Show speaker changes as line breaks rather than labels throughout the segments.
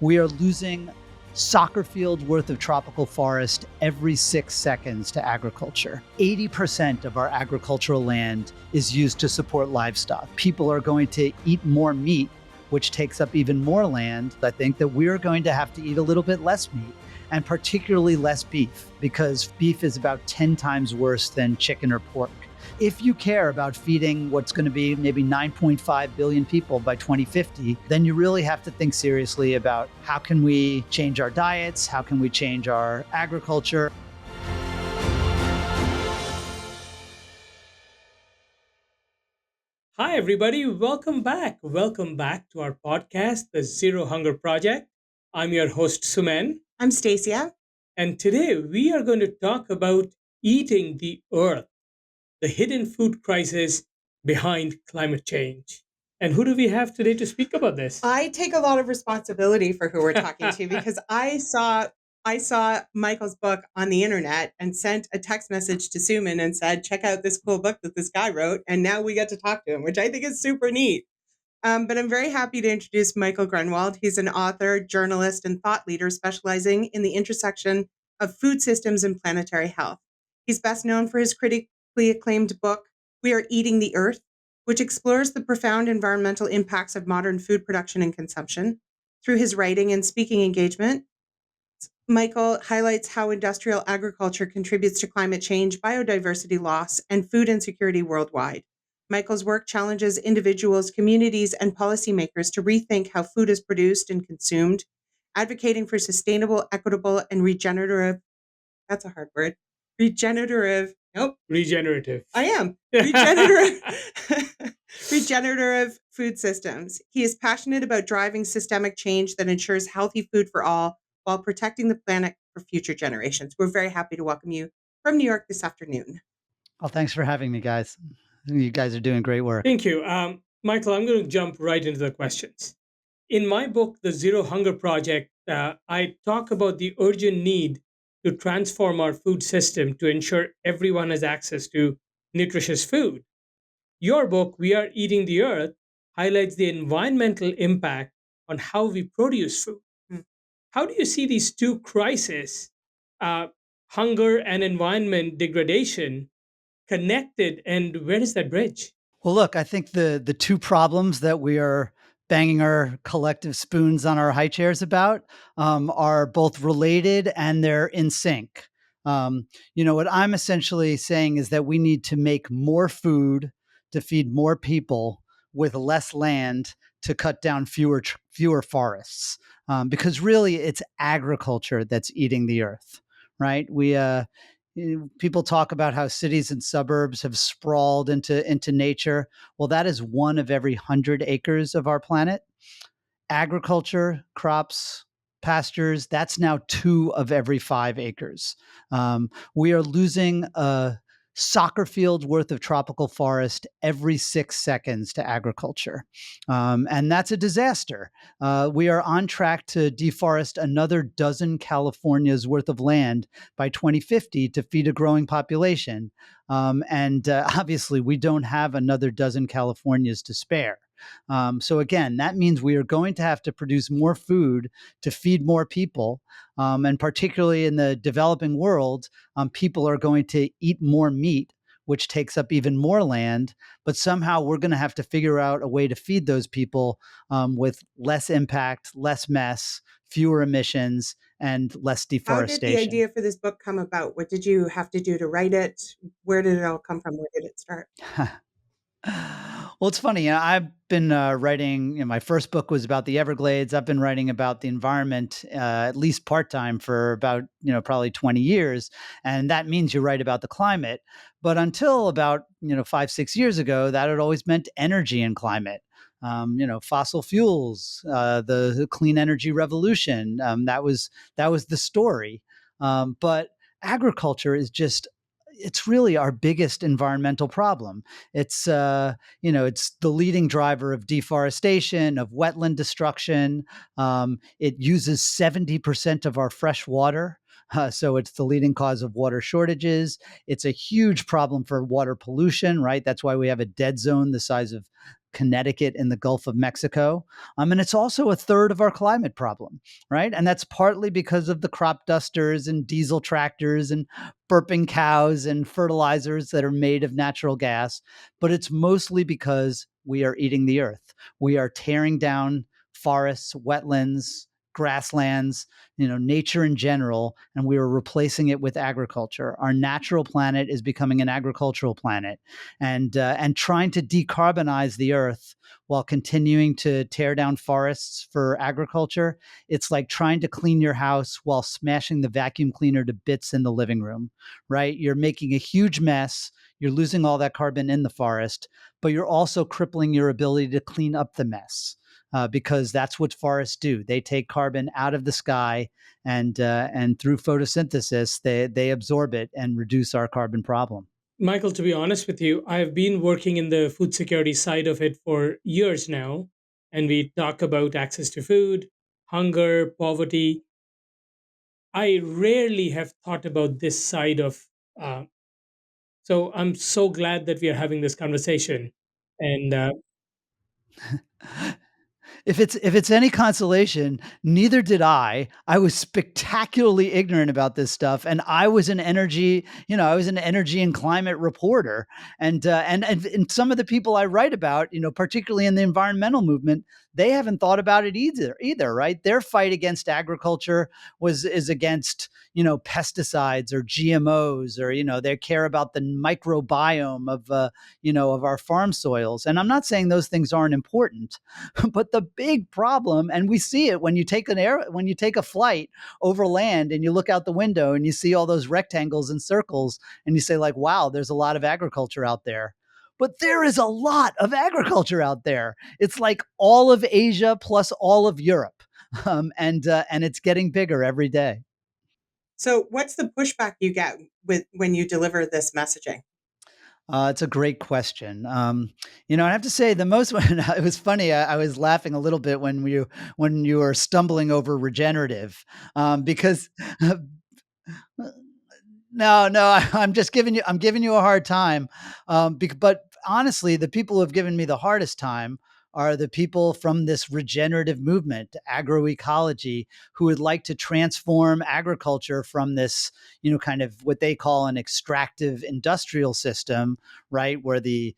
We are losing soccer field worth of tropical forest every 6 seconds to agriculture. 80% of our agricultural land is used to support livestock. People are going to eat more meat, which takes up even more land. I think that we're going to have to eat a little bit less meat, and particularly less beef, because beef is about 10 times worse than chicken or pork. If you care about feeding what's going to be maybe 9.5 billion people by 2050, then you really have to think seriously about how can we change our diets, how can we change our agriculture.
Hi, everybody. Welcome back. Welcome back to our podcast, The Zero Hunger Project. I'm your host, Suman.
I'm Stacia.
And today we are going to talk about eating the earth, the hidden food crisis behind climate change. And who do we have today to speak about this?
I take a lot of responsibility for who we're talking to because I saw Michael's book on the internet and sent a text message to Suman and said, check out this cool book that this guy wrote. And now we get to talk to him, which I think is super neat. But I'm very happy to introduce Michael Grunwald. He's an author, journalist, and thought leader specializing in the intersection of food systems and planetary health. He's best known for his critically acclaimed book, We Are Eating the Earth, which explores the profound environmental impacts of modern food production and consumption. Through his writing and speaking engagement, Michael highlights how industrial agriculture contributes to climate change, biodiversity loss, and food insecurity worldwide. Michael's work challenges individuals, communities, and policymakers to rethink how food is produced and consumed, advocating for sustainable, equitable, and regenerative, that's a hard word,
Regenerative.
I am. Regenerative food systems. He is passionate about driving systemic change that ensures healthy food for all while protecting the planet for future generations. We're very happy to welcome you from New York this afternoon.
Oh, thanks for having me, guys. You guys are doing great work.
Thank you. Michael, I'm going to jump right into the questions. In my book, The Zero Hunger Project, I talk about the urgent need to transform our food system to ensure everyone has access to nutritious food. Your book, We Are Eating the Earth, highlights the environmental impact on how we produce food.
Hmm.
How do you see these two crises, uh, hunger and environment degradation, connected, and where is that bridge?
Well, look, I think the two problems that we are banging our collective spoons on our high chairs about are both related and they're in sync. What I'm essentially saying is that we need to make more food to feed more people with less land to cut down fewer forests, because really it's agriculture that's eating the earth, right? People talk about how cities and suburbs have sprawled into nature. Well, that is one of every 100 acres of our planet. Agriculture, crops, pastures, that's now 2 of every 5 acres. We are losing a soccer field worth of tropical forest every 6 seconds to agriculture. And that's a disaster. We are on track to deforest another dozen California's worth of land by 2050 to feed a growing population. And obviously, we don't have another dozen Californias to spare. So again, that means we are going to have to produce more food to feed more people. And particularly in the developing world, people are going to eat more meat, which takes up even more land. But somehow we're going to have to figure out a way to feed those people with less impact, less mess, fewer emissions, and less
How did the
deforestation.
idea for this book come about? What did you have to do to write it? Where did it all come from? Where did it start?
Well, it's funny. I've been writing. My first book was about the Everglades. I've been writing about the environment at least part time for about probably 20 years, and that means you write about the climate. But until about 5-6 years ago, that had always meant energy and climate. Fossil fuels, the clean energy revolution. That was the story. But agriculture is just it's really our biggest environmental problem. It's the leading driver of deforestation, of wetland destruction. It uses 70% of our fresh water. So it's the leading cause of water shortages. It's a huge problem for water pollution, right? That's why we have a dead zone the size of Connecticut, and the Gulf of Mexico. And it's also a third of our climate problem, right? And that's partly because of the crop dusters and diesel tractors and burping cows and fertilizers that are made of natural gas. But it's mostly because we are eating the earth. We are tearing down forests, wetlands, grasslands, nature in general, and we are replacing it with agriculture. Our natural planet is becoming an agricultural planet, and trying to decarbonize the earth while continuing to tear down forests for agriculture. It's like trying to clean your house while smashing the vacuum cleaner to bits in the living room, right? You're making a huge mess. You're losing all that carbon in the forest, but you're also crippling your ability to clean up the mess. Because that's what forests do. They take carbon out of the sky, and through photosynthesis, they absorb it and reduce our carbon problem.
Michael, to be honest with you, I've been working in the food security side of it for years now, and we talk about access to food, hunger, poverty. I rarely have thought about this side of. Uh, so I'm so glad that we are having this conversation, and
If it's any consolation, neither did I. I was spectacularly ignorant about this stuff, and I was an energy and climate reporter, and some of the people I write about, particularly in the environmental movement, they haven't thought about it either, right? Their fight against agriculture is against pesticides or GMOs, or they care about the microbiome of our farm soils. And I'm not saying those things aren't important, but the big problem, and we see it when you take a flight over land and you look out the window and you see all those rectangles and circles, and you say, like, wow, there's a lot of agriculture out there. But there is a lot of agriculture out there. It's like all of Asia plus all of Europe. And it's getting bigger every day.
So, what's the pushback you get with when you deliver this messaging?
It's a great question. I have to say the most it was funny. I was laughing a little bit when you were stumbling over regenerative, because no, I'm giving you a hard time. But honestly, the people who have given me the hardest time are the people from this regenerative movement, agroecology, who would like to transform agriculture from this, kind of what they call an extractive industrial system, right? Where the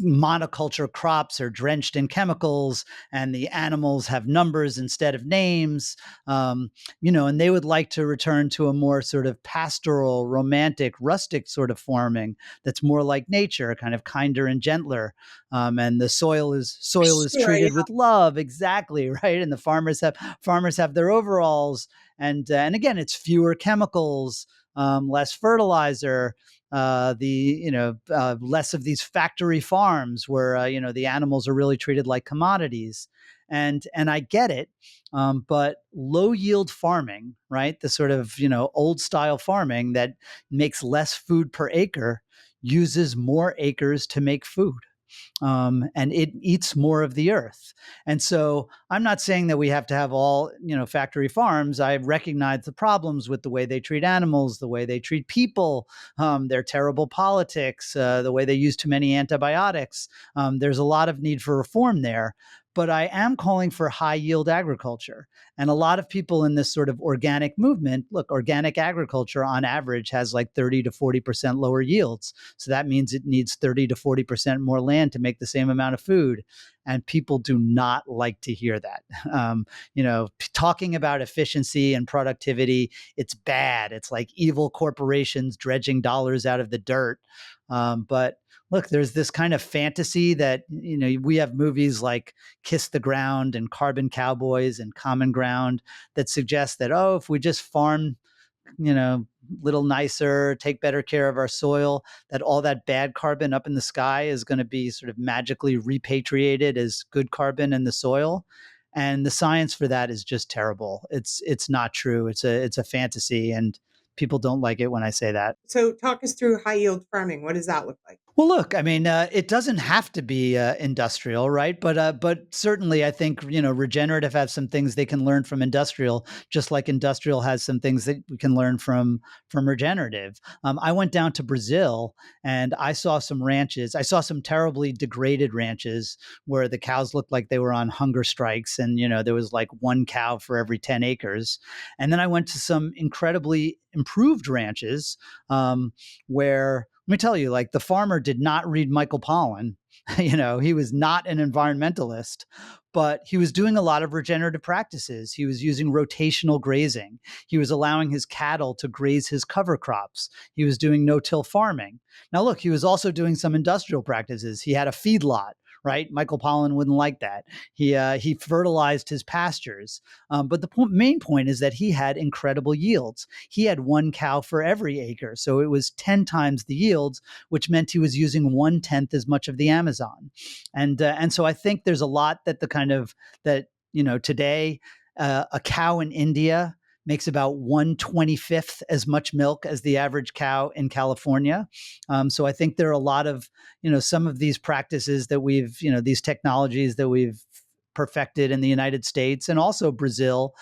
monoculture crops are drenched in chemicals and the animals have numbers instead of names. And they would like to return to a more sort of pastoral, romantic, rustic sort of farming that's more like nature, kind of kinder and gentler. And the soil is
Sure.
treated with love, exactly, right. And the farmers have their overalls, and again, it's fewer chemicals, less fertilizer, less of these factory farms where the animals are really treated like commodities. And I get it, but low yield farming, right? The sort of old style farming that makes less food per acre uses more acres to make food, and it eats more of the earth. And so I'm not saying that we have to have all, factory farms. I recognize the problems with the way they treat animals, the way they treat people, their terrible politics, the way they use too many antibiotics. There's a lot of need for reform there. But I am calling for high yield agriculture. And a lot of people in this sort of organic movement, look, organic agriculture on average has like 30 to 40% lower yields. So that means it needs 30 to 40% more land to make the same amount of food. And people do not like to hear that. Talking about efficiency and productivity, it's bad. It's like evil corporations dredging dollars out of the dirt. But look, there's this kind of fantasy that, we have movies like Kiss the Ground and Carbon Cowboys and Common Ground that suggest that, oh, if we just farm, you know, little nicer, take better care of our soil, that all that bad carbon up in the sky is going to be sort of magically repatriated as good carbon in the soil. And the science for that is just terrible. It's not true. It's a fantasy, and people don't like it when I say that.
So, talk us through high yield farming. What does that look like?
Well, look, I mean, it doesn't have to be industrial, right? But certainly, I think regenerative has some things they can learn from industrial, just like industrial has some things that we can learn from regenerative. I went down to Brazil and I saw some ranches. I saw some terribly degraded ranches where the cows looked like they were on hunger strikes, and there was like one cow for every 10 acres. And then I went to some incredibly improved ranches where, let me tell you, like, the farmer did not read Michael Pollan. He was not an environmentalist, but he was doing a lot of regenerative practices. He was using rotational grazing. He was allowing his cattle to graze his cover crops. He was doing no-till farming. Now, look, he was also doing some industrial practices. He had a feedlot, right? Michael Pollan wouldn't like that. He fertilized his pastures, but the main point is that he had incredible yields. He had one cow for every acre, so it was 10 times the yields, which meant he was using 1/10 as much of the Amazon. And so I think there's a lot that the kind of that today a cow in India makes about 1/25th as much milk as the average cow in California. So I think there are a lot of some of these practices that we've these technologies that we've perfected in the United States and also Brazil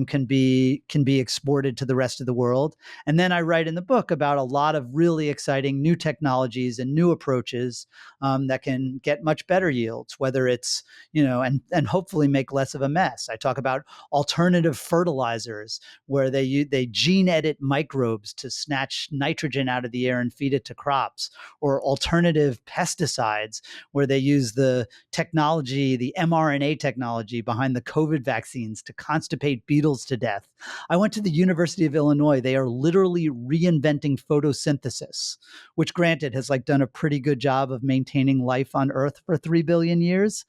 can be exported to the rest of the world. And then I write in the book about a lot of really exciting new technologies and new approaches that can get much better yields, whether it's and hopefully make less of a mess. I talk about alternative fertilizers where they gene edit microbes to snatch nitrogen out of the air and feed it to crops, or alternative pesticides where they use the technology, the mRNA technology behind the COVID vaccines to constipate beetles to death. I went to the University of Illinois. They are literally reinventing photosynthesis, which granted has like done a pretty good job of maintaining life on Earth for 3 billion years,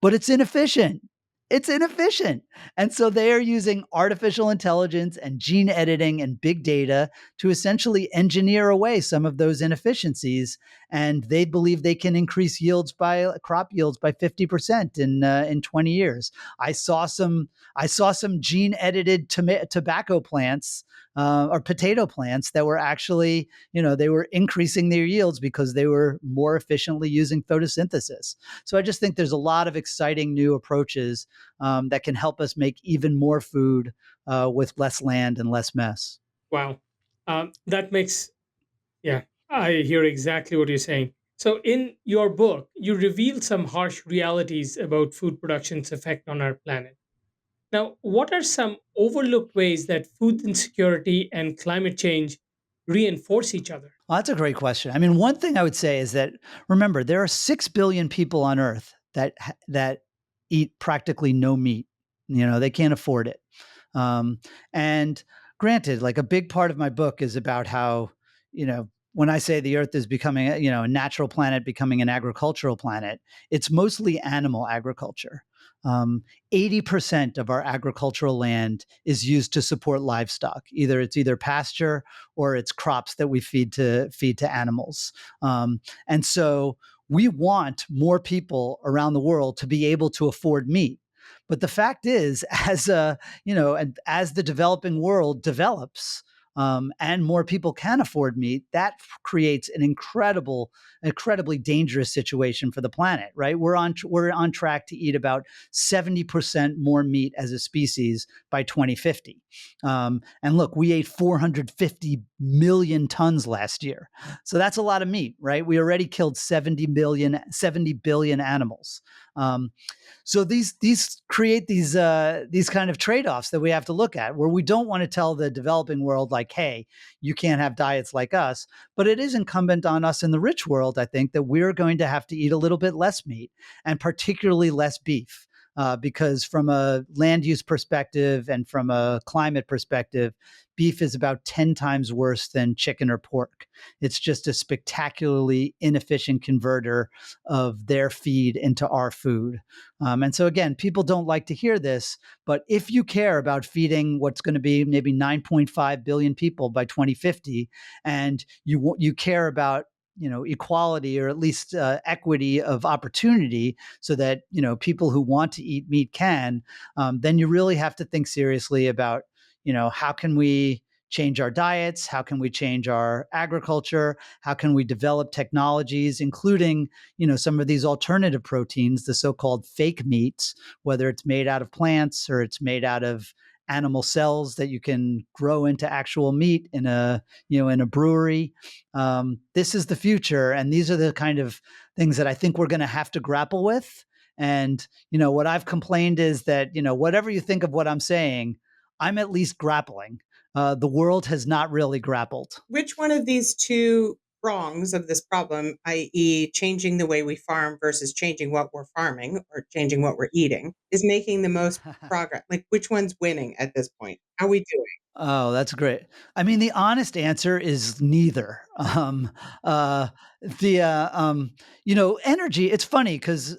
but it's inefficient. It's inefficient. And so they are using artificial intelligence and gene editing and big data to essentially engineer away some of those inefficiencies. And they believe they can increase crop yields by 50% in 20 years. I saw some gene edited tobacco plants or potato plants that were actually, they were increasing their yields because they were more efficiently using photosynthesis. So I just think there's a lot of exciting new approaches that can help us make even more food with less land and less mess.
Wow. That makes, yeah, I hear exactly what you're saying. So, in your book, you reveal some harsh realities about food production's effect on our planet. Now, what are some overlooked ways that food insecurity and climate change reinforce each other?
Well, that's a great question. I mean, one thing I would say is that, remember, there are 6 billion people on Earth that eat practically no meat. They can't afford it. And granted, like, a big part of my book is about how, when I say the Earth is becoming, a natural planet becoming an agricultural planet, it's mostly animal agriculture. 80% of our agricultural land is used to support livestock. It's either pasture or it's crops that we feed to animals. And so we want more people around the world to be able to afford meat. But the fact is, and as the developing world develops, and more people can afford meat, that creates an incredibly dangerous situation for the planet. Right? We're on track to eat about 70% more meat as a species by 2050. And look, we ate 450 million tons last year, so that's a lot of meat. Right? We already killed 70 billion animals. So these create these kind of trade-offs that we have to look at, where we don't want to tell the developing world, like, hey, you can't have diets like us, but it is incumbent on us in the rich world, I think, that we're going to have to eat a little bit less meat, and particularly less beef. Because from a land use perspective and from a climate perspective, beef is about 10 times worse than chicken or pork. It's just a spectacularly inefficient converter of their feed into our food. And so, again, people don't like to hear this, but if you care about feeding what's going to be maybe 9.5 billion people by 2050, and you care about equality, or at least equity of opportunity, so that people who want to eat meat can, then you really have to think seriously about how can we change our diets? How can we change our agriculture? How can we develop technologies, including, some of these alternative proteins, the so-called fake meats, whether it's made out of plants or it's made out of animal cells that you can grow into actual meat in a brewery. This is the future, and these are the kind of things that I think we're going to have to grapple with. And what I've complained is that whatever you think of what I'm saying, I'm at least grappling. The world has not really grappled.
Which one of these two prongs of this problem, i.e., changing the way we farm versus changing what we're farming or changing what we're eating, is making the most progress? Like, which one's winning at this point? How are we doing?
Oh, that's great. I mean, the honest answer is neither. Uh, the energy. It's funny because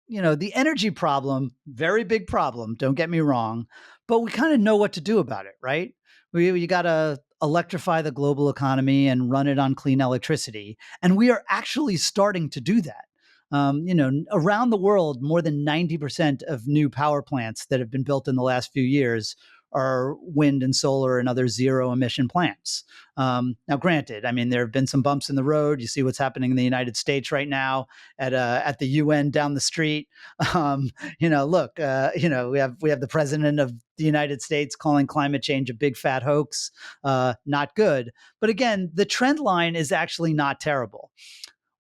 the energy problem, very big problem. Don't get me wrong, but we kind of know what to do about it, right? We got to electrify the global economy and run it on clean electricity, and we are actually starting to do that. Around the world, more than 90% of new power plants that have been built in the last few years are wind and solar and other zero emission plants. Now, granted, I mean, there have been some bumps in the road. You see what's happening in the United States right now at the UN down the street. Look, we have the president of the United States calling climate change a big fat hoax. Not good. But again, the trend line is actually not terrible.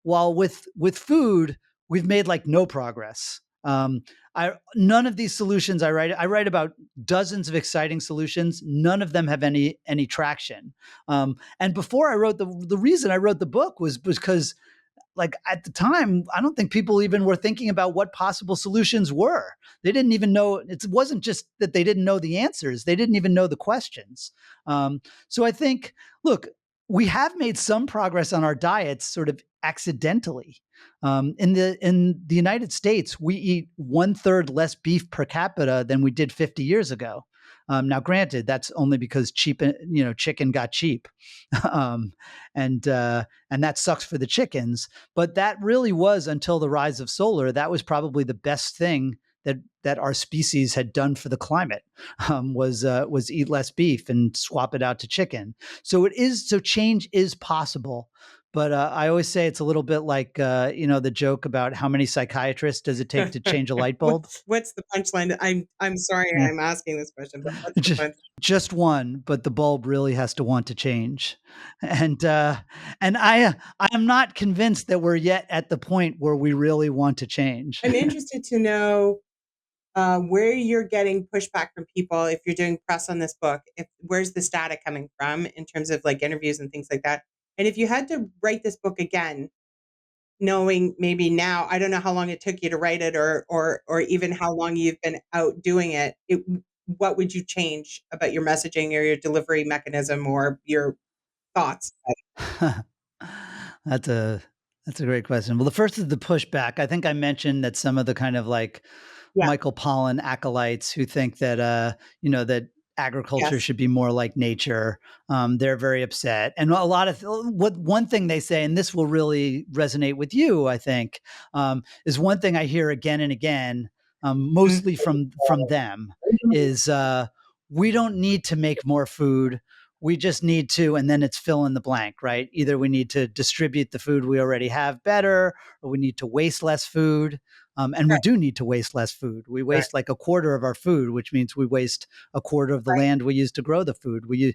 While with food, we've made like no progress. None of these solutions I write about dozens of exciting solutions. None of them have any traction. And before I wrote the reason I wrote the book was because, like, at the time, I don't think people even were thinking about what possible solutions were. They didn't even know. It wasn't just that they didn't know the answers; they didn't even know the questions. So I think, look, we have made some progress on our diets, sort of accidentally. In the United States, we eat 1/3 less beef per capita than we did 50 years ago. Now, granted, that's only because chicken got cheap, um, and that sucks for the chickens. But that really was, until the rise of solar, that was probably the best thing that our species had done for the climate, was eat less beef and swap it out to chicken. So change is possible. But I always say it's a little bit like the joke about how many psychiatrists does it take to change a light bulb?
What's the punchline? I'm sorry
Yeah.
I'm asking this question, but what's the
just,
punch?
just one, but the bulb really has to want to change. And I am not convinced that we're yet at the point where we really want to change.
I'm interested to know where you're getting pushback from people if you're doing press on this book. If where's the data coming from in terms of like interviews and things like that? And if you had to write this book again, knowing maybe now, I don't know how long it took you to write it, or even how long you've been out doing it, what would you change about your messaging or your delivery mechanism or your thoughts?
That's a that's a great question. Well, the first is the pushback. I think I mentioned that some of the kind of like
Yeah.
Michael Pollan acolytes who think that that agriculture
Yes.
should be more like nature. They're very upset, and a lot of what one thing they say, and this will really resonate with you, I think, is one thing I hear again and again,
Mhm.
mostly from them, is we don't need to make more food. We just need to, and then it's fill in the blank, right? Either we need to distribute the food we already have better, or we need to waste less food. And we
Right.
do need to waste less food. We
Right.
waste like a quarter of our food, which means we waste a quarter of the
Right.
land we use to grow the food. We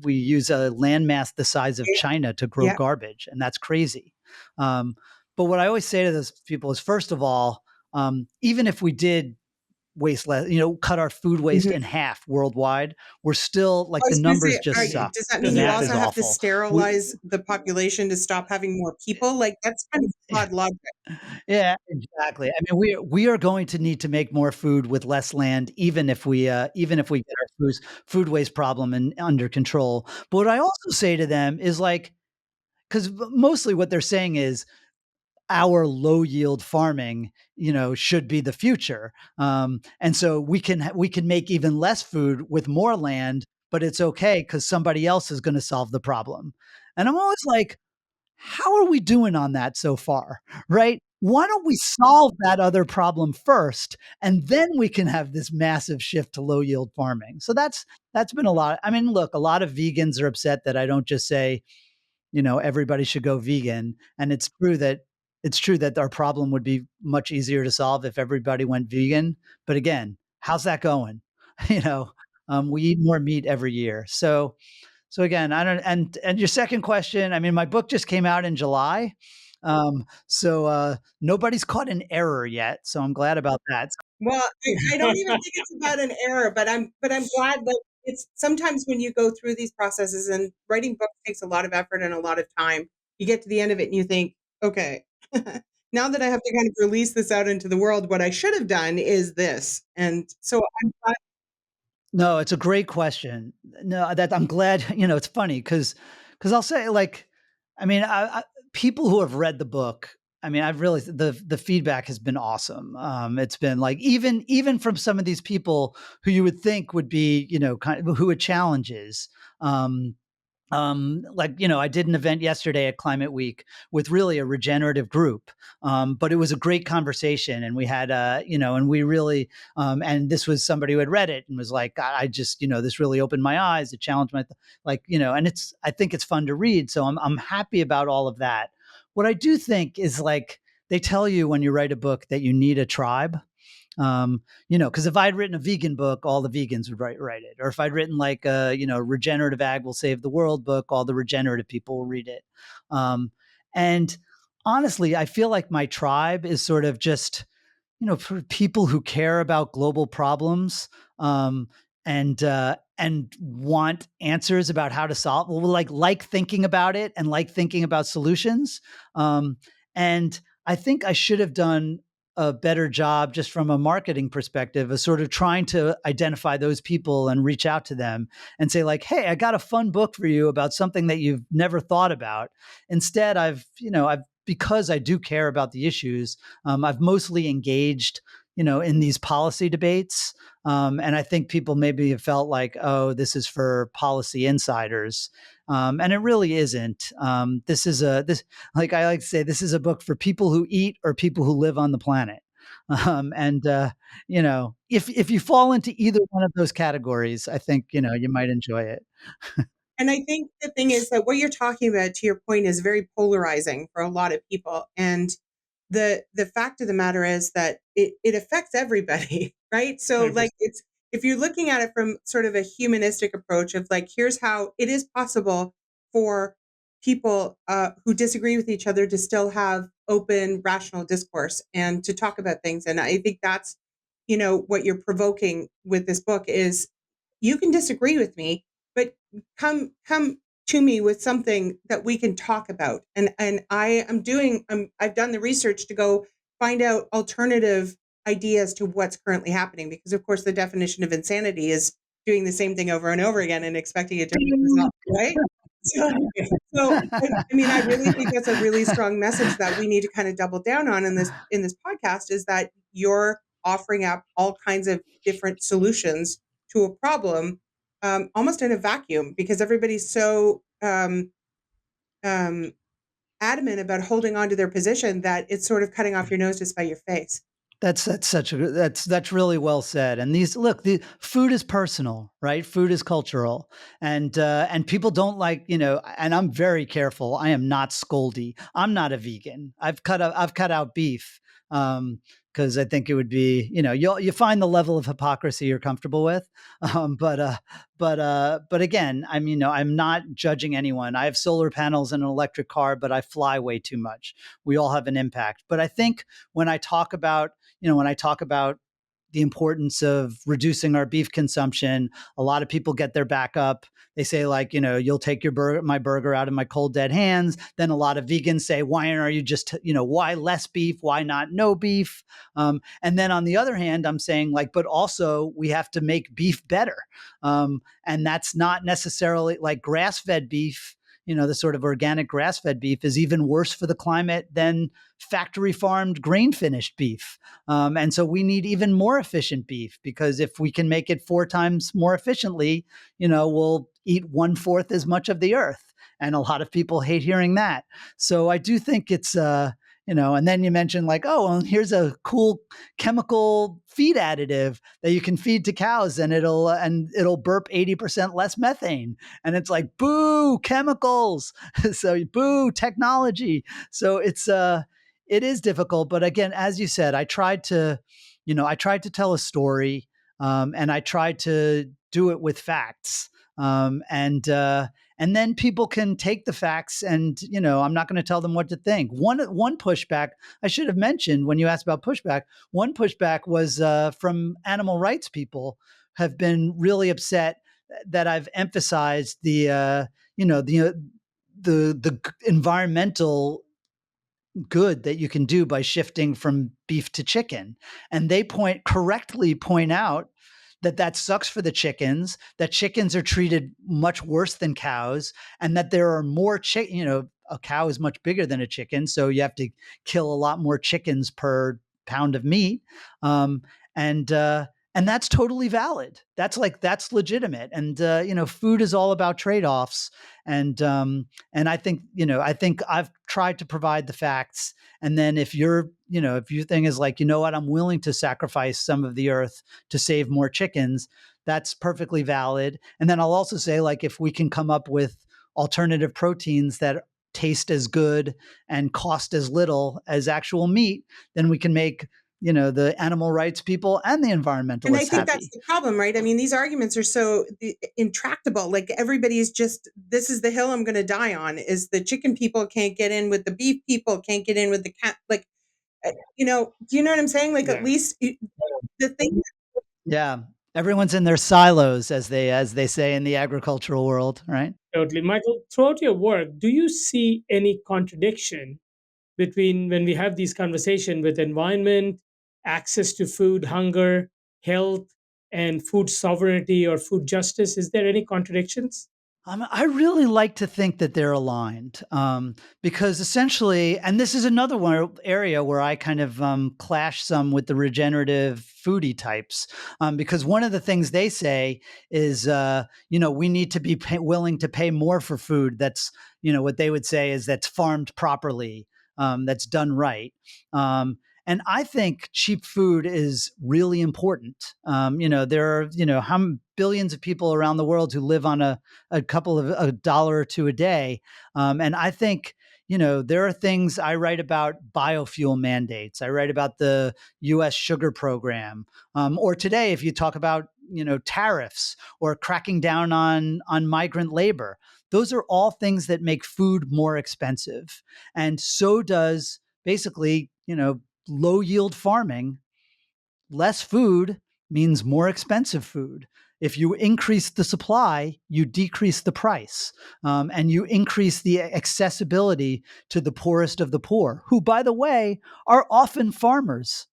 use a landmass the size of China to grow
Yeah.
garbage, and that's crazy. Um, but what I always say to those people is, first of all, even if we did waste less, cut our food waste
Mhm.
in half worldwide, we're still
I
like the
was gonna
numbers
say,
just suck.
does that
The
mean you
math
Yeah.
is
also have to
awful. We,
sterilize the population to stop having more people? Like, that's kind of flawed logic.
Yeah, exactly. I mean, we are going to need to make more food with less land, even if we get our food waste problem under control. But what I also say to them is like, because mostly what they're saying is our low yield farming, should be the future, and so we can make even less food with more land, but it's okay because somebody else is going to solve the problem. And I'm always like, how are we doing on that so far? Right? why don't we solve that other problem first, and then we can have this massive shift to low yield farming. So that's been a lot. I mean, look, a lot of vegans are upset that I don't just say, everybody should go vegan. And it's true that our problem would be much easier to solve if everybody went vegan. But again, how's that going? You know, we eat more meat every year. So again, I don't. And your second question, I mean, my book just came out in July, so nobody's caught an error yet. So I'm glad about that.
Well, I don't even think it's about an error, but I'm glad that it's sometimes when you go through these processes and writing books takes a lot of effort and a lot of time. You get to the end of it and you think, okay, now that I have to kind of release this out into the world, what I should have done is this. And so I'm glad.
No, it's a great question. No, that I'm glad. It's funny because I'll say, like, I mean, people who have read the book. I mean, I've really the feedback has been awesome. It's been like even from some of these people who you would think would be, kind of who had challenges. Um, like, I did an event yesterday at Climate Week with really a regenerative group, but it was a great conversation, and we had and we really and this was somebody who had read it and was like, I just, this really opened my eyes, it challenged my like, and I think it's fun to read, so I'm happy about all of that. What I do think is, like, they tell you when you write a book that you need a tribe. Because if I'd written a vegan book, all the vegans would write it. Or if I'd written like a, regenerative ag will save the world book, all the regenerative people will read it. And honestly, I feel like my tribe is sort of just, for people who care about global problems, and want answers about how to solve. Well, like thinking about it and like thinking about solutions. And I think I should have done a better job, just from a marketing perspective, of sort of trying to identify those people and reach out to them and say, like, hey, I got a fun book for you about something that you've never thought about. Instead, I've because I do care about the issues, I've mostly engaged, in these policy debates. And I think people maybe have felt like, oh, this is for policy insiders. And it really isn't. Like I like to say, this is a book for people who eat or people who live on the planet. And if you fall into either one of those categories, I think you might enjoy it.
And I think the thing is that what you're talking about, to your point, is very polarizing for a lot of people. And the fact of the matter is that it affects everybody, right? So like
100%.
it's if you're looking at it from sort of a humanistic approach of like, here's how it is possible for people who disagree with each other to still have open, rational discourse and to talk about things. And I think that's, what you're provoking with this book is you can disagree with me, but come to me with something that we can talk about. And I've done the research to go find out alternative ideas to what's currently happening, because of course the definition of insanity is doing the same thing over and over again and expecting a different result, right? So, I mean, I really think that's a really strong message that we need to kind of double down on in this podcast, is that you're offering up all kinds of different solutions to a problem, almost in a vacuum, because everybody's so um, adamant about holding on to their position that it's sort of cutting off your nose to spite your face.
That's really well said. And the food is personal, right? Food is cultural, and people don't like, And I'm very careful. I am not scoldy. I'm not a vegan. I've cut out beef, because I think it would be, you find the level of hypocrisy you're comfortable with. But again, I'm not judging anyone. I have solar panels and an electric car, but I fly way too much. We all have an impact. But I think when I talk about the importance of reducing our beef consumption, a lot of people get their back up. They say, like, you'll take my burger out of my cold dead hands. Then a lot of vegans say, why are you just, why less beef? Why not no beef? And then on the other hand, I'm saying, like, but also we have to make beef better. And that's not necessarily like grass-fed beef. The sort of organic grass-fed beef is even worse for the climate than factory farmed grain finished beef. And so we need even more efficient beef, because if we can make it 4 times more efficiently, we'll eat 1/4 as much of the earth. And a lot of people hate hearing that. So I do think it's, And then you mentioned like, oh, well, here's a cool chemical feed additive that you can feed to cows, and it'll burp 80% less methane. And it's like, boo, chemicals. So boo, technology. So it is difficult. But again, as you said, I tried to tell a story, and I tried to do it with facts. And then people can take the facts, and I'm not going to tell them what to think. One pushback I should have mentioned when you asked about pushback. One pushback was from animal rights people have been really upset that I've emphasized the environmental good that you can do by shifting from beef to chicken. And they correctly point out that that sucks for the chickens, that chickens are treated much worse than cows, and that there are more a cow is much bigger than a chicken, so you have to kill a lot more chickens per pound of meat. Um, and and that's totally valid. That's legitimate. And food is all about trade-offs. And I think I've tried to provide the facts. And then if if your thing is like, what, I'm willing to sacrifice some of the earth to save more chickens, that's perfectly valid. And then I'll also say, like, if we can come up with alternative proteins that taste as good and cost as little as actual meat, then we can make the animal rights people and the
And I
environmentalists
think that's
happy.
the problem, right? I mean, these arguments are so intractable. Like everybody's just, this is the hill I'm going to die on. Is the chicken people can't get in with the beef people, can't get in with the cat. Like, do you know what I'm saying? Like at
Yeah.
least the thing.
Yeah, everyone's in their silos, as they say in the agricultural world, right?
Totally. Michael, throughout your work, do you see any contradiction between when we have these conversations with environment, access to food, hunger, health, and food sovereignty or food justice? Is there any contradictions?
I really like to think that they're aligned, because essentially, and this is another one area where I kind of clash some with the regenerative foodie types, because one of the things they say is, we need to be willing to pay more for food that's, what they would say is that's farmed properly, that's done right. And I think cheap food is really important. There are, billions of people around the world who live on a couple of a dollar or two a day. And I think, there are things I write about biofuel mandates. I write about the US sugar program. Or today, if you talk about, tariffs or cracking down on migrant labor, those are all things that make food more expensive. And so does basically, low yield farming. Less food means more expensive food. If you increase the supply, you decrease the price, and you increase the accessibility to the poorest of the poor, who, by the way, are often farmers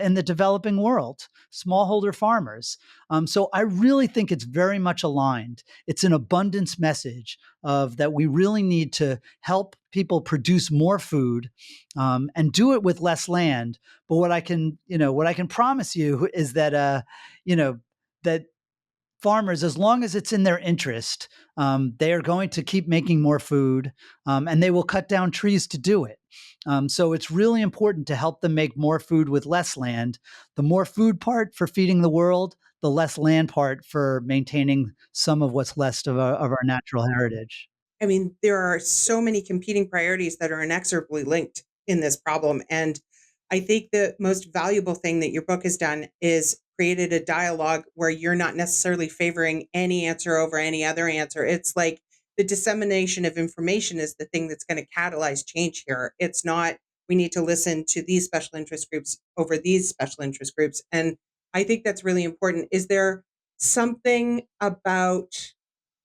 in the developing world, smallholder farmers. So I really think it's very much aligned. It's an abundance message of that we really need to help people produce more food, and do it with less land. But what I can promise you is that, you know, that farmers, as long as it's in their interest, they are going to keep making more food, and they will cut down trees to do it. So it's really important to help them make more food with less land. The more food part for feeding the world, the less land part for maintaining some of what's left of our natural heritage.
I mean, there are so many competing priorities that are inexorably linked in this problem. And I think the most valuable thing that your book has done is created a dialogue where you're not necessarily favoring any answer over any other answer. It's like the dissemination of information is the thing that's going to catalyze change here. It's not, we need to listen to these special interest groups over these special interest groups. And I think that's really important. Is there something about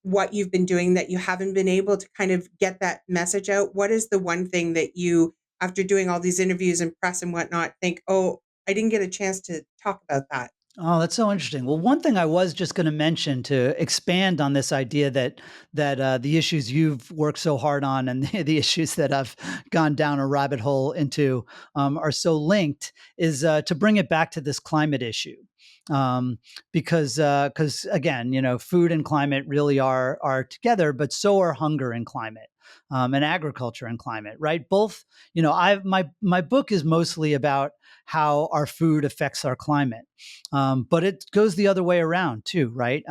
what you've been doing that you haven't been able to kind of get that message out? What is the one thing that you, after doing all these interviews and press and whatnot, think, oh, I didn't get a chance to talk about that?
Oh, that's so interesting. Well, one thing I was just going to mention to expand on this idea that the issues you've worked so hard on and the issues that I've gone down a rabbit hole into, are so linked is, to bring it back to this climate issue, because again, food and climate really are together, but so are hunger and climate. and agriculture and climate, right? Both, my book is mostly about how our food affects our climate, but it goes the other way around too, right?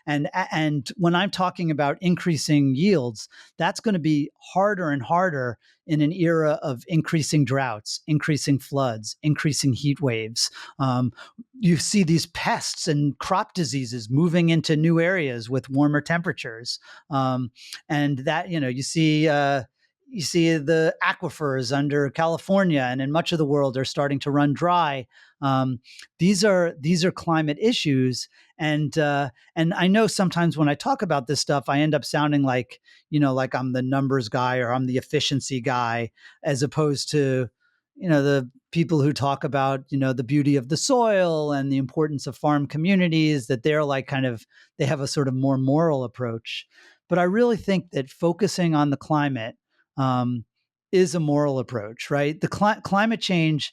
And when I'm talking about increasing yields, that's going to be harder and harder in an era of increasing droughts, increasing floods, increasing heat waves. You see these pests and crop diseases moving into new areas with warmer temperatures, and that you see the aquifers under California and in much of the world are starting to run dry. Um, these are climate issues, and I know sometimes when I talk about this stuff, I end up sounding like like I'm the numbers guy or I'm the efficiency guy, as opposed to the people who talk about the beauty of the soil and the importance of farm communities, that they're like kind of, they have a sort of more moral approach. But I really think that focusing on the climate um, is a moral approach, right? The climate change,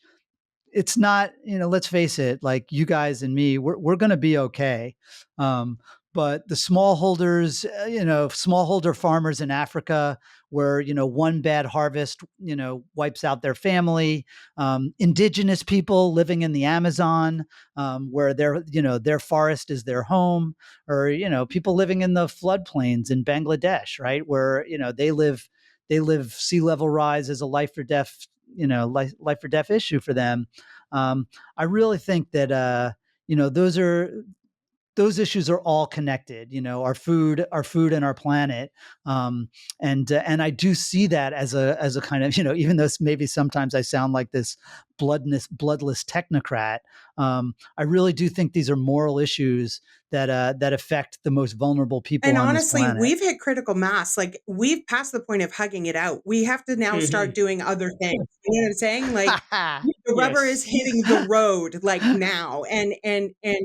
it's not, let's face it, like you guys and me, we're going to be okay. Um, but the smallholders, smallholder farmers in Africa, where, one bad harvest, wipes out their family, indigenous people living in the Amazon, where their forest is their home, or, people living in the floodplains in Bangladesh, right? Where, they live sea level rise as a life or death, life or death issue for them. I really think that those issues are all connected. Our food, and our planet, and I do see that as a kind of, even though maybe sometimes I sound like this bloodless technocrat. I really do think these are moral issues that affect the most vulnerable people
And
on this
honestly,
planet.
we've hit critical mass. Like we've passed the point of hugging it out. We have to now
Hmm.
start doing other things. You know what I'm saying? Like the rubber is
Yes.
hitting the road like now. And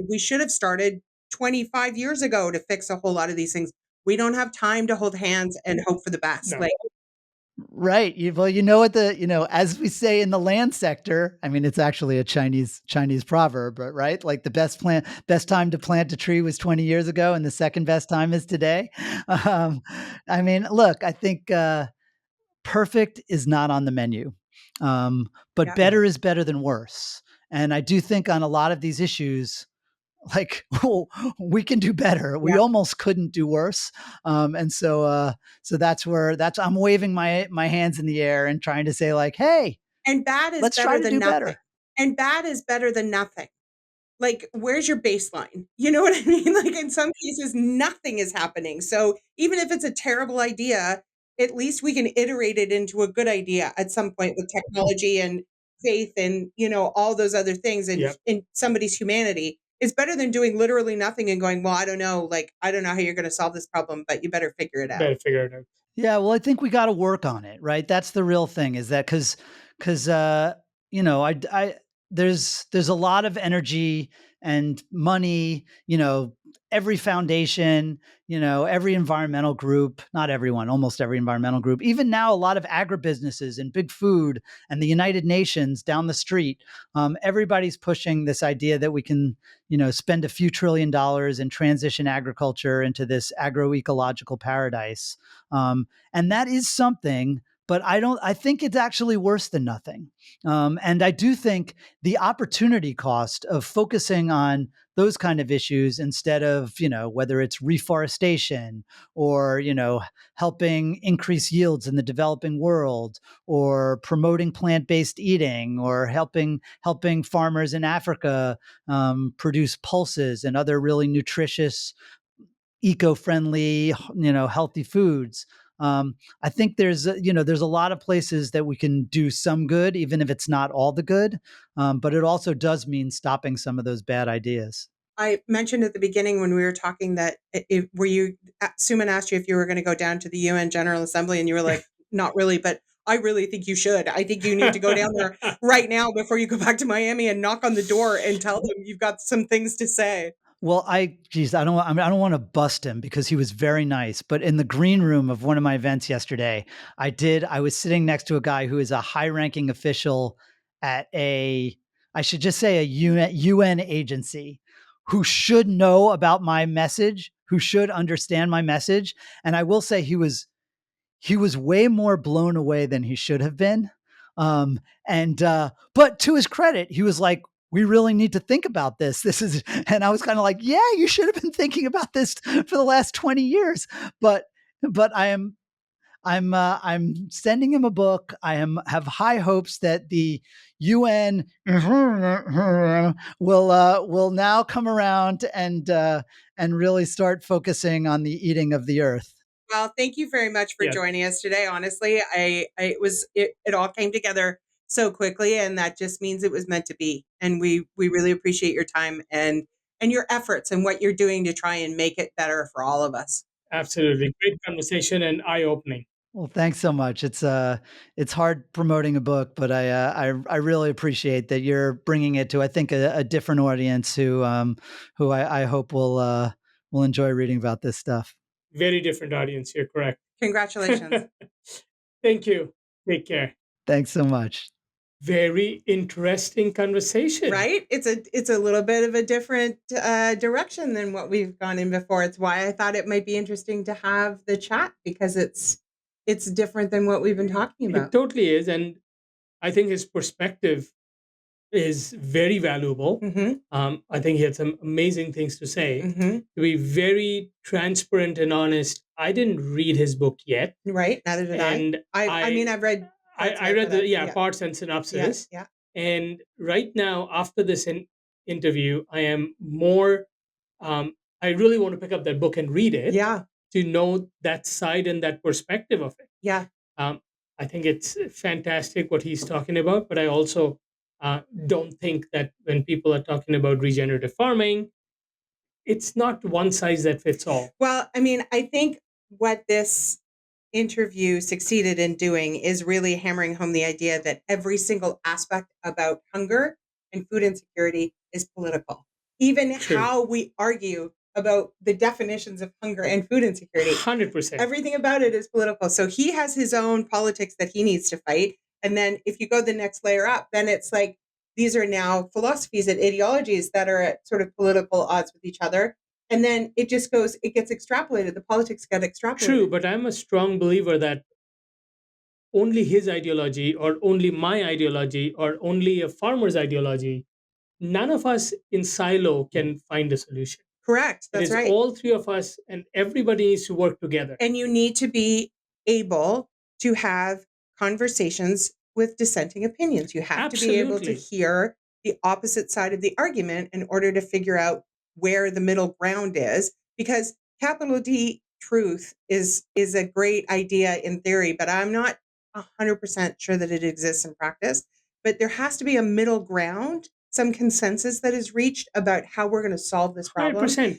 we should have started 25 years ago to fix a whole lot of these things. We don't have time to hold hands and hope for the best.
No.
Like
Right. Well, what as we say in the land sector, I mean, it's actually a Chinese proverb, but right? Like the best time to plant a tree was 20 years ago, and the second best time is today. Um, I mean, look, I think perfect is not on the menu, but
yeah.
better is better than worse. And I do think on a lot of these issues, like we can do better. We
Yeah.
almost couldn't do worse. And so that's I'm waving my hands in the air and trying to say like, hey,
And bad is
let's try
better
to
than
do
nothing.
better.
And bad is better than nothing. Like, where's your baseline? You know what I mean? Like, in some cases, nothing is happening. So, even if it's a terrible idea, at least we can iterate it into a good idea at some point with technology and faith and, all those other things and
Yep.
in somebody's humanity. It's better than doing literally nothing and going, well, I don't know. Like, I don't know how you're going to solve this problem, but you better figure it out.
Better figure it out.
Yeah, well, I think we got to work on it, right? That's the real thing. Is that because I there's a lot of energy and money, every foundation, every environmental group, not everyone, almost every environmental group, even now a lot of agribusinesses and big food and the United Nations down the street. Everybody's pushing this idea that we can, spend a few $1 trillion and transition agriculture into this agroecological paradise. And that is something, but I think it's actually worse than nothing. And I do think the opportunity cost of focusing on those kind of issues instead of, whether it's reforestation or, helping increase yields in the developing world, or promoting plant-based eating, or helping farmers in Africa produce pulses and other really nutritious, eco-friendly, healthy foods. I think there's a lot of places that we can do some good, even if it's not all the good. But it also does mean stopping some of those bad ideas.
I mentioned at the beginning when we were talking that if were you Suman asked you if you were going to go down to the UN General Assembly and you were like, not really, but I really think you should. I think you need to go down there right now before you go back to Miami and knock on the door and tell them you've got some things to say.
Well, I don't want to bust him because he was very nice. But in the green room of one of my events yesterday, I was sitting next to a guy who is a high-ranking official at I should just say a UN agency, who should know about my message, who should understand my message. And I will say he was way more blown away than he should have been. But to his credit, he was like, we really need to think about this. This is, and I was kind of like, yeah, you should have been thinking about this for the last 20 years. But, but I'm sending him a book. Have high hopes that the UN will now come around and really start focusing on the eating of the earth.
Well, thank you very much for
Yeah.
joining us today. Honestly, it all came together so quickly, and that just means it was meant to be. And we really appreciate your time and your efforts and what you're doing to try and make it better for all of us.
Absolutely. Great conversation and eye-opening.
Well, thanks so much. It's hard promoting a book, but I really appreciate that you're bringing it to, I think, a different audience who I hope will enjoy reading about this stuff.
Very different audience. You're correct.
Congratulations.
Thank you. Take care.
Thanks so much.
Very interesting conversation.
Right? It's a little bit of a different direction than what we've gone in before. It's why I thought it might be interesting to have the chat, because it's different than what we've been talking
It
about.
totally is. And I think his perspective is very valuable. I think he had some amazing things to say. To be very transparent and honest, I didn't read his book yet.
Right? Neither did
And
I mean, I've read
I read the parts and
yeah,
synopsis.
yeah.
And right now, after this interview, I am more. I really want to pick up that book and read it.
Yeah.
To know that side and that perspective of it.
Yeah.
I think it's fantastic what he's talking about, but I also don't think that when people are talking about regenerative farming, it's not one size that fits all.
Well, I mean, I think what this interview succeeded in doing is really hammering home the idea that every single aspect about hunger and food insecurity is political. Even
True.
how we argue about the definitions of hunger and food insecurity,
100%.
everything about it is political. So he has his own politics that he needs to fight. And then if you go the next layer up, then it's like these are now philosophies and ideologies that are at sort of political odds with each other. And then it just goes, it gets extrapolated. The politics get extrapolated.
True, but I'm a strong believer that only his ideology or only my ideology or only a farmer's ideology, none of us in silo can find a solution.
Correct.
It
That's
is
right.
all three of us, and everybody needs to work together.
And you need to be able to have conversations with dissenting opinions. You have to be able to
Absolutely.
hear the opposite side of the argument in order to figure out where the middle ground is. Because capital D truth is a great idea in theory, but I'm not 100% sure that it exists in practice. But there has to be a middle ground, some consensus that is reached about how we're going to solve this problem.
100%.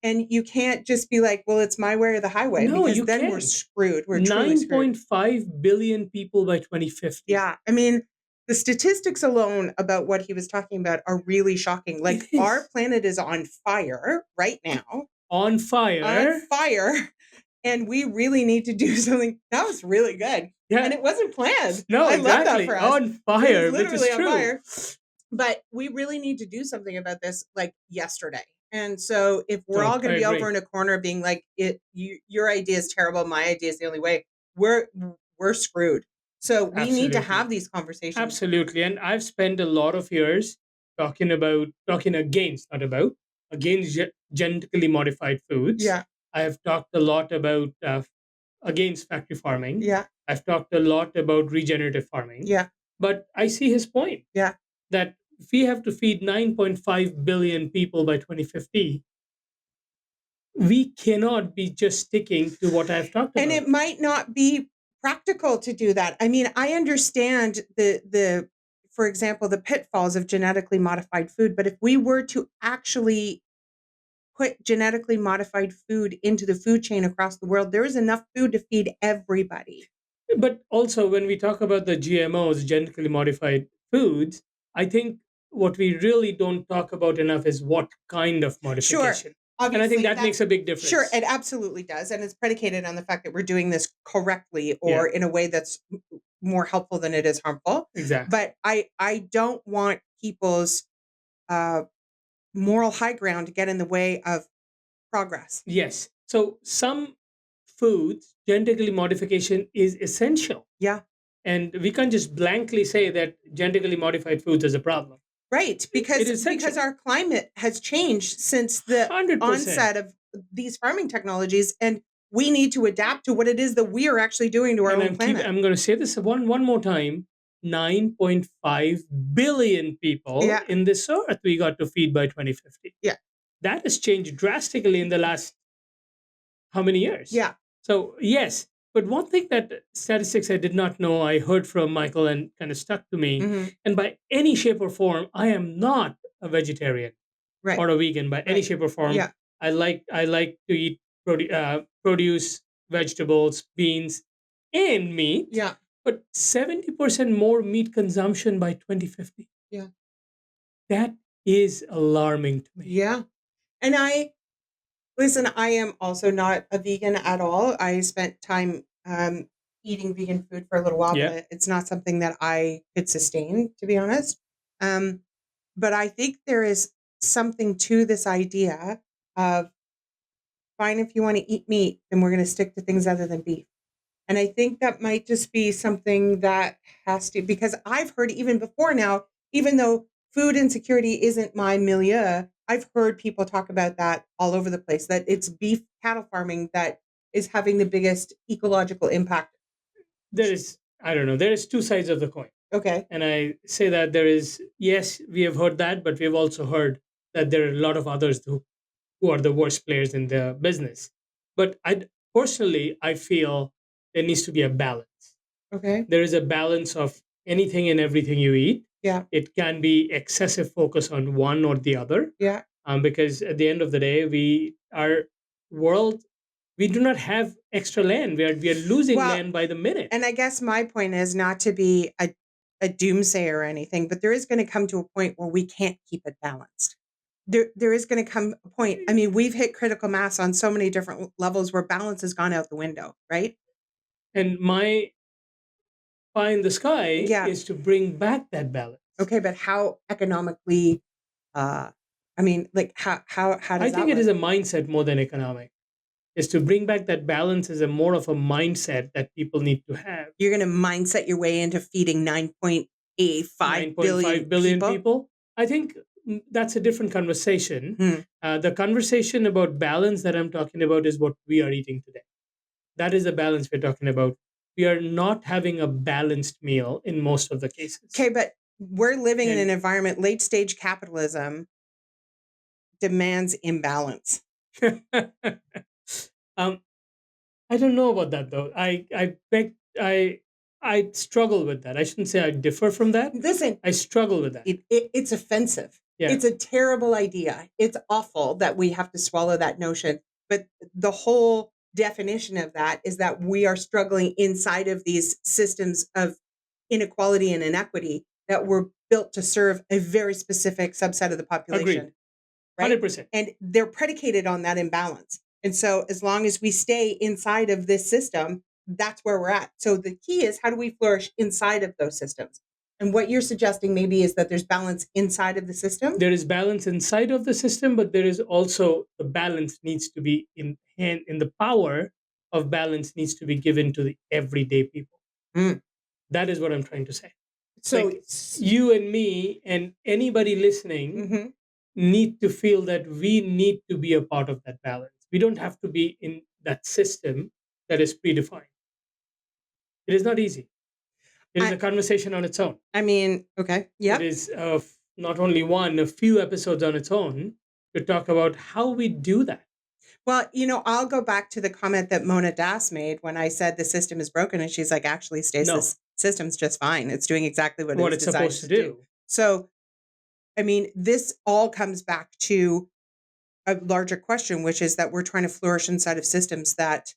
And you can't just be like, well, it's my way or the highway.
No,
because
you
then we're
can't.
screwed. We're truly screwed.
9.5 billion people by 2050.
Yeah. I mean, the statistics alone about what he was talking about are really shocking. Like,
It is.
our planet is on fire right now.
On fire.
On fire. And we really need to do something. That was really good.
Yeah.
And it wasn't planned.
No,
I love
exactly.
that for us.
On
It
fire,
was
which
literally
is
on
true.
fire. But we really need to do something about this, like, yesterday. And so if we're all going to be over in a corner being like, your idea is terrible, my idea is the only way, we're screwed. So we need to
Absolutely.
have these conversations.
Absolutely. And I've spent a lot of years talking against genetically modified foods.
Yeah.
I have talked a lot about against factory farming.
Yeah.
I've talked a lot about regenerative farming.
Yeah.
But I see his point.
Yeah.
That if we have to feed 9.5 billion people by 2050, we cannot be just sticking to what I've talked about.
And it might not be practical to do that. I mean, I understand the for example, the pitfalls of genetically modified food, but if we were to actually put genetically modified food into the food chain across the world, there is enough food to feed everybody.
But also, when we talk about the GMOs, genetically modified foods, I think what we really don't talk about enough is what kind of modification.
Sure.
And I think that makes a big difference.
Sure, it absolutely does. And it's predicated on the fact that we're doing this correctly or in a way that's more helpful than it is harmful.
Exactly.
But I don't want people's moral high ground to get in the way of progress.
Yes. So some foods, genetically modification is essential.
Yeah.
And we can't just blankly say that genetically modified foods is a problem.
Right.
It is
Because
essential.
our climate has changed since the
100%.
onset of these farming technologies, and we need to adapt to what it is that we are actually doing to our
And
own planet.
I'm going to say this one more time. 9.5 billion people
Yeah.
in this earth we got to feed by 2050.
Yeah.
That has changed drastically in the last how many years?
Yeah.
So, yes. But one thing that statistics I did not know, I heard from Michael and kind of stuck to me.
hmm
And by any shape or form, I am not a vegetarian
Right.
or a vegan by any
Right.
shape or form.
Yeah.
I like to eat produce, vegetables, beans, and meat.
Yeah.
But 70% more meat consumption by 2050.
Yeah.
That is alarming to me.
Yeah. And listen, I am also not a vegan at all. I spent time eating vegan food for a little while,
Yeah.
but it's not something that I could sustain, to be honest. But I think there is something to this idea of fine, if you want to eat meat, then we're going to stick to things other than beef. And I think that might just be something that has to, because I've heard even before now, even though food insecurity isn't my milieu, I've heard people talk about that all over the place, that it's beef cattle farming that is having the biggest ecological impact.
There is, I don't know, there is two sides of the coin.
Okay.
And I say that there is, yes, we have heard that, but we've also heard that there are a lot of others who are the worst players in the business. But I feel there needs to be a balance.
Okay.
There is a balance of anything and everything you eat.
Yeah.
It can be excessive focus on one or the other.
Yeah.
Because at the end of the day, our world, we do not have extra land. We are losing land by the minute.
And I guess my point is not to be a doomsayer or anything, but there is going to come to a point where we can't keep it balanced. There is going to come a point. I mean, we've hit critical mass on so many different levels where balance has gone out the window, right?
And my pie in the sky is to bring back that balance.
Okay, but how economically? I mean, like how does
I think it is a mindset more than economic. Is to bring back that balance is a more of a mindset that people need to have.
You're going to mindset your way into feeding 9.85 billion
people. I think that's a different conversation. The conversation about balance that I'm talking about is what we are eating today. That is the balance we're talking about. We are not having a balanced meal in most of the cases.
Okay, but we're living in an environment, late stage capitalism demands imbalance.
I don't know about that though. I struggle with that. I shouldn't say I differ from that.
Listen,
I struggle with that.
It's offensive. Yeah. It's a terrible idea. It's awful that we have to swallow that notion. But the whole definition of that is that we are struggling inside of these systems of inequality and inequity that were built to serve a very specific subset of the population.
Agreed. 100%.
And they're predicated on that imbalance. And so as long as we stay inside of this system, that's where we're at. So the key is, how do we flourish inside of those systems? And what you're suggesting maybe is that there's balance inside of the system?
There is balance inside of the system, but there is also the balance needs to be in the power of balance needs to be given to the everyday people. That is what I'm trying to say. So like you and me and anybody listening need to feel that we need to be a part of that balance. We don't have to be in that system that is predefined. It is not easy. It is a conversation on its own.
I mean, okay. Yeah.
It is not only a few episodes on its own to talk about how we do that.
Well, I'll go back to the comment that Mona Das made when I said the system is broken. And she's like, actually, Stace, this system's just fine. It's doing exactly what it's supposed to do. So, I mean, this all comes back to a larger question, which is that we're trying to flourish inside of systems that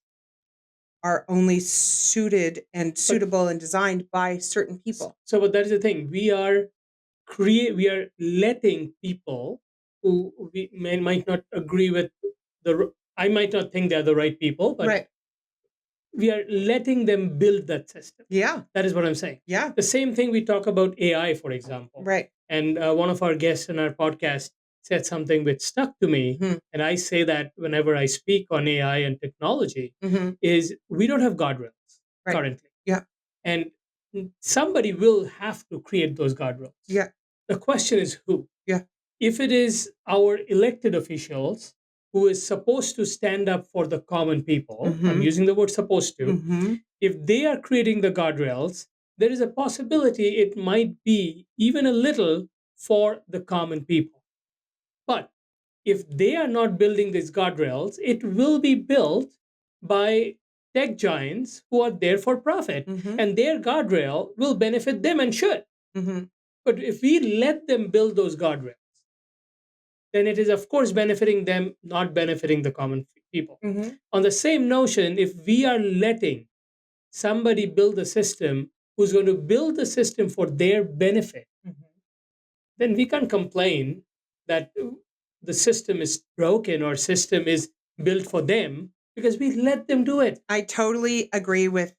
are only suited and suitable and designed by certain people.
So, but that is the thing. We are letting people who might not agree with I might not think they're the right people, but we are letting them build that system.
Yeah.
That is what I'm saying.
Yeah.
The same thing we talk about AI, for example.
Right.
And one of our guests in our podcast said something which stuck to me,
Mhm.
and I say that whenever I speak on AI and technology,
Mhm.
is we don't have guardrails
Right.
currently.
Yeah.
And somebody will have to create those guardrails.
Yeah.
The question is who?
Yeah.
If it is our elected officials who is supposed to stand up for the common people, I'm
Mhm.
using the word supposed to,
Mhm.
if they are creating the guardrails, there is a possibility it might be even a little for the common people. But if they are not building these guardrails, it will be built by tech giants who are there for profit.
Mhm.
And their guardrail will benefit them and should.
Mhm.
But if we let them build those guardrails, then it is, of course, benefiting them, not benefiting the common people.
Mhm.
On the same notion, if we are letting somebody build a system who's going to build the system for their benefit,
Mhm.
then we can't complain that the system is broken or system is built for them because we let them do it.
I totally agree with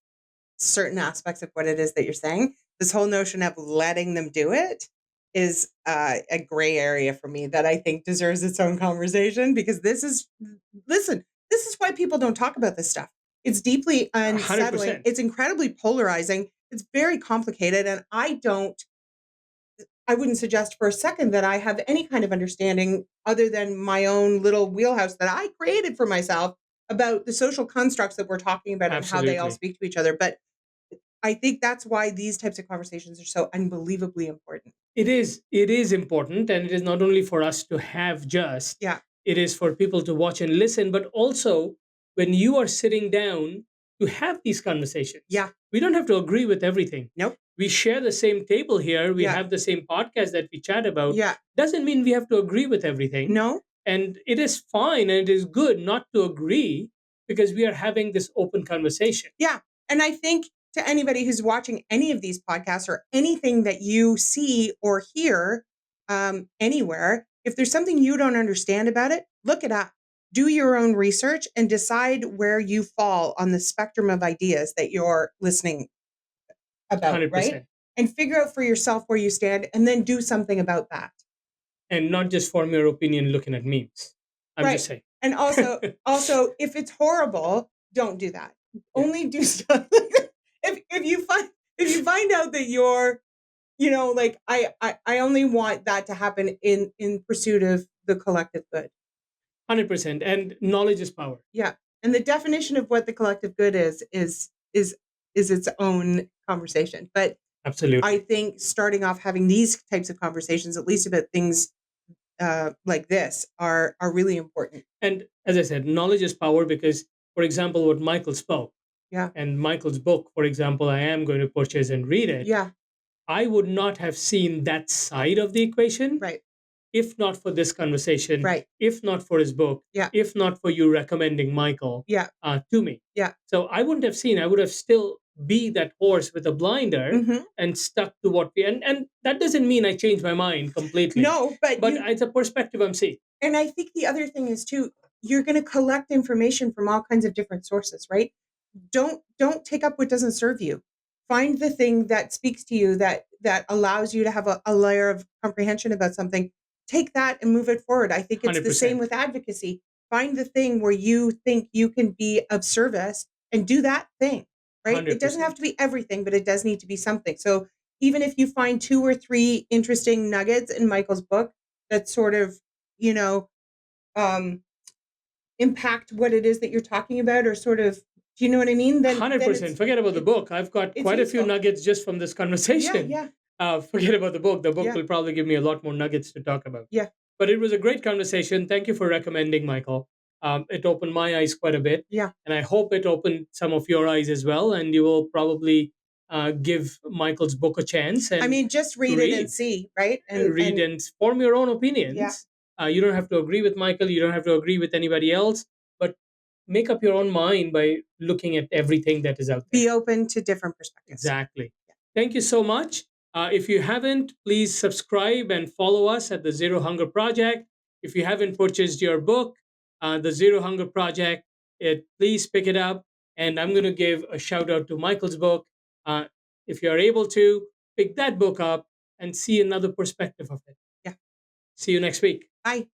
certain aspects of what it is that you're saying. This whole notion of letting them do it is a gray area for me that I think deserves its own conversation because listen, this is why people don't talk about this stuff. It's deeply unsettling.
100%.
It's incredibly polarizing. It's very complicated. And I wouldn't suggest for a second that I have any kind of understanding other than my own little wheelhouse that I created for myself about the social constructs that we're talking about and how they all
Absolutely.
speak to each other. But I think that's why these types of conversations are so unbelievably important.
It is important, and it is not only for us to have just,
Yeah.
it is for people to watch and listen, but also when you are sitting down to have these conversations.
Yeah.
We don't have to agree with everything.
Nope.
We share the same table here, we
Yeah.
have the same podcast that we chat about.
Yeah.
Doesn't mean we have to agree with everything.
No.
And it is fine and it is good not to agree because we are having this open conversation.
Yeah. And I think to anybody who's watching any of these podcasts or anything that you see or hear anywhere, if there's something you don't understand about it, look it up. Do your own research and decide where you fall on the spectrum of ideas that you're listening about, right?
100%.
And figure out for yourself where you stand and then do something about that.
And not just form your opinion looking at memes. I'm
Right.
just saying.
And also if it's horrible, don't do that.
Yeah.
Only do stuff if you find out that you're, like I only want that to happen in pursuit of the collective good.
100%. And knowledge is power.
Yeah. And the definition of what the collective good is its own conversation. But
Absolutely.
I think starting off having these types of conversations, at least about things like this, are really important.
And as I said, knowledge is power because, for example, what Michael spoke,
Yeah.
and Michael's book, for example, I am going to purchase and read it.
Yeah.
I would not have seen that side of the equation
Right.
if not for this conversation,
Right.
if not for his book,
Yeah.
if not for you recommending Michael
Yeah.
To me.
Yeah.
So I wouldn't have seen, I would have still be that horse with a blinder
Mhm.
and stuck to what we, and that doesn't mean I changed my mind completely.
No, but
It's a perspective I'm seeing.
and I think the other thing is too, you're going to collect information from all kinds of different sources, right? Don't take up what doesn't serve you. Find the thing that speaks to you, that allows you to have a layer of comprehension about something. Take that and move it forward. I think it's the same
100%.
with advocacy. Find the thing where you think you can be of service and do that thing, right? It doesn't have
100%.
to be everything, but it does need to be something. So even if you find 2 or 3 interesting nuggets in Michael's book that sort of, you know, um, impact what it is that you're talking about, or sort of, do you know what I mean? Then
100%. Forget about the book. I've got
it's
quite a few
useful.
nuggets just from this conversation.
Yeah.
Forget about the book. The book
Yeah.
will probably give me a lot more nuggets to talk about.
Yeah.
But it was a great conversation. Thank you for recommending, Michael. It opened my eyes quite a bit.
Yeah.
And I hope it opened some of your eyes as well. And you will probably give Michael's book a chance. And
I mean, just read it and see, right?
read and form your own opinions.
Yeah.
You don't have to agree with Michael. You don't have to agree with anybody else. But make up your own mind by looking at everything that is out there.
Be open to different perspectives.
Exactly. Thank you so much. If you haven't, please subscribe and follow us at the Zero Hunger Project. If you haven't purchased your book, the Zero Hunger Project, please pick it up. And I'm going to give a shout out to Michael's book. If you're able to, pick that book up and see another perspective of it.
Yeah.
See you next week.
Bye.